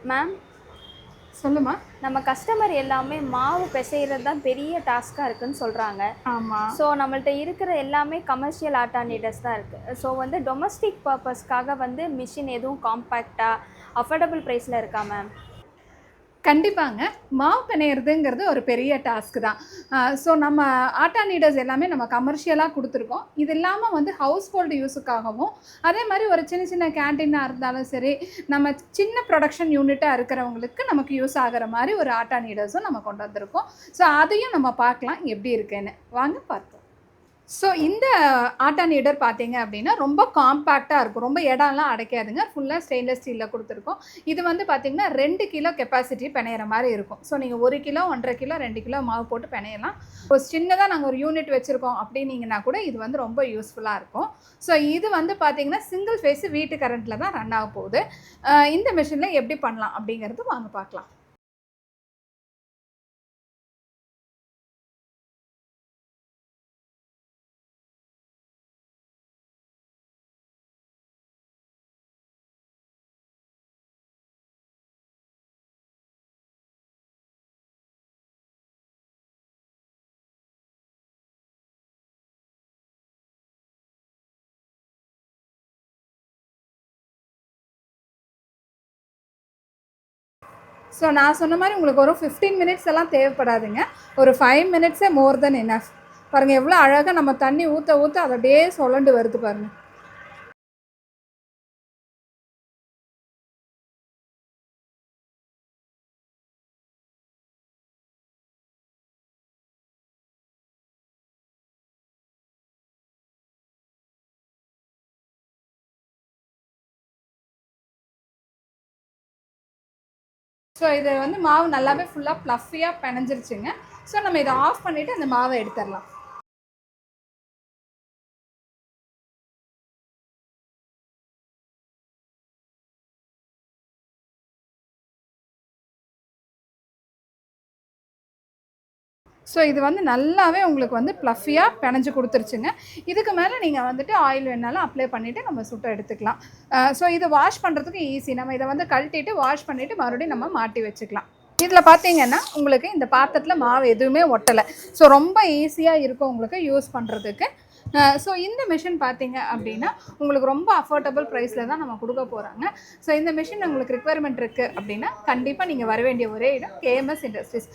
Ma'am, சொல்லுமா. நம்ம customer எல்லாமே மாவு பிசைறது தான் பெரிய டாஸ்க்காக இருக்குன்னு சொல்கிறாங்க. ஆமாம். ஸோ நம்மள்ட்ட இருக்கிற எல்லாமே கமர்ஷியல் ஆல்டர்னேட்டிவ்ஸ் தான் இருக்குது. ஸோ வந்து டொமஸ்டிக் பர்பஸ்க்காக வந்து மிஷின் எதுவும் காம்பேக்டாக அஃபோர்டபுள் ப்ரைஸில் இருக்கா மேம்? கண்டிப்பாங்க. மாவு பிணையிறதுங்கிறது ஒரு பெரிய டாஸ்க் தான். ஸோ நம்ம ஆட்டா நீடர்ஸ் எல்லாமே நம்ம கமர்ஷியலாக கொடுத்துருக்கோம். இது இல்லாமல் வந்து ஹவுஸ் ஹோல்டு யூஸுக்காகவும், அதே மாதிரி ஒரு சின்ன சின்ன கேன்டீனாக இருந்தாலும் சரி, நம்ம சின்ன ப்ரொடக்ஷன் யூனிட்டாக இருக்கிறவங்களுக்கு நமக்கு யூஸ் ஆகிற மாதிரி ஒரு ஆட்டா நீடர்ஸும் நம்ம கொண்டு வந்திருக்கோம். ஸோ அதையும் நம்ம பார்க்கலாம் எப்படி இருக்குன்னு. வாங்க பார்க்கலாம். ஸோ இந்த ஆட்டா நீடர் பார்த்தீங்க அப்படின்னா ரொம்ப காம்பேக்டாக இருக்கும். ரொம்ப இடம்லாம் அடைக்காதுங்க. ஃபுல்லாக ஸ்டெயின்லெஸ் ஸ்டீலில் கொடுத்துருக்கோம். இது வந்து பார்த்தீங்கன்னா 2 கிலோ கெப்பாசிட்டி பிணையிற மாதிரி இருக்கும். ஸோ நீங்கள் 1 கிலோ 1.5 கிலோ 2 கிலோ மாவு போட்டு பிணையலாம். ஒரு சின்னதாக நாங்கள் ஒரு யூனிட் வச்சுருக்கோம் அப்படின்னீங்கன்னா கூட இது வந்து ரொம்ப யூஸ்ஃபுல்லாக இருக்கும். ஸோ இது வந்து பார்த்தீங்கன்னா சிங்கிள் ஃபேஸ் வீட்டு கரண்ட்டில் தான் ரன் ஆக போகுது. இந்த மிஷினில் எப்படி பண்ணலாம் அப்படிங்கிறது வாங்க பார்க்கலாம். ஸோ நான் சொன்ன மாதிரி உங்களுக்கு ஒரு 15 மினிட்ஸ் எல்லாம் தேவைப்படாதுங்க. ஒரு 5 மினிட்ஸே மோர் தென் எனஃப். பாருங்கள் எவ்வளோ அழகாக நம்ம தண்ணி ஊற்ற ஊற்ற அதை அப்படியே சுழண்டு வருது பாருங்கள். ஸோ இது வந்து மாவு நல்லாவே ஃபுல்லாக ப்ளஃபியாக பிணைஞ்சிருச்சுங்க. ஸோ நம்ம இதை ஆஃப் பண்ணிவிட்டு அந்த மாவை எடுத்துடலாம். ஸோ இது வந்து நல்லாவே உங்களுக்கு வந்து ப்ளஃபியாக பிணைஞ்சு கொடுத்துருச்சுங்க. இதுக்கு மேலே நீங்கள் வந்துட்டு ஆயில் வேணாலும் அப்ளை பண்ணிவிட்டு நம்ம சுட்ட எடுத்துக்கலாம். ஸோ இதை வாஷ் பண்ணுறதுக்கு ஈஸி. நம்ம இதை வந்து கழட்டிட்டு வாஷ் பண்ணிவிட்டு மறுபடியும் நம்ம மாட்டி வச்சுக்கலாம். இதில் பார்த்தீங்கன்னா உங்களுக்கு இந்த பாத்திரத்தில் மாவு எதுவுமே ஒட்டலை. ஸோ ரொம்ப ஈஸியாக இருக்கும் உங்களுக்கு யூஸ் பண்ணுறதுக்கு. ஸோ இந்த மிஷின் பார்த்தீங்க அப்படின்னா உங்களுக்கு ரொம்ப அஃபோர்டபுள் ப்ரைஸில் தான் நம்ம கொடுக்க போகிறாங்க. ஸோ இந்த மிஷின் உங்களுக்கு ரிக்குவயர்மெண்ட் இருக்குது அப்படின்னா கண்டிப்பாக நீங்கள் வர வேண்டிய ஒரே இடம் கேஎம்எஸ் இண்டஸ்ட்ரீஸ்.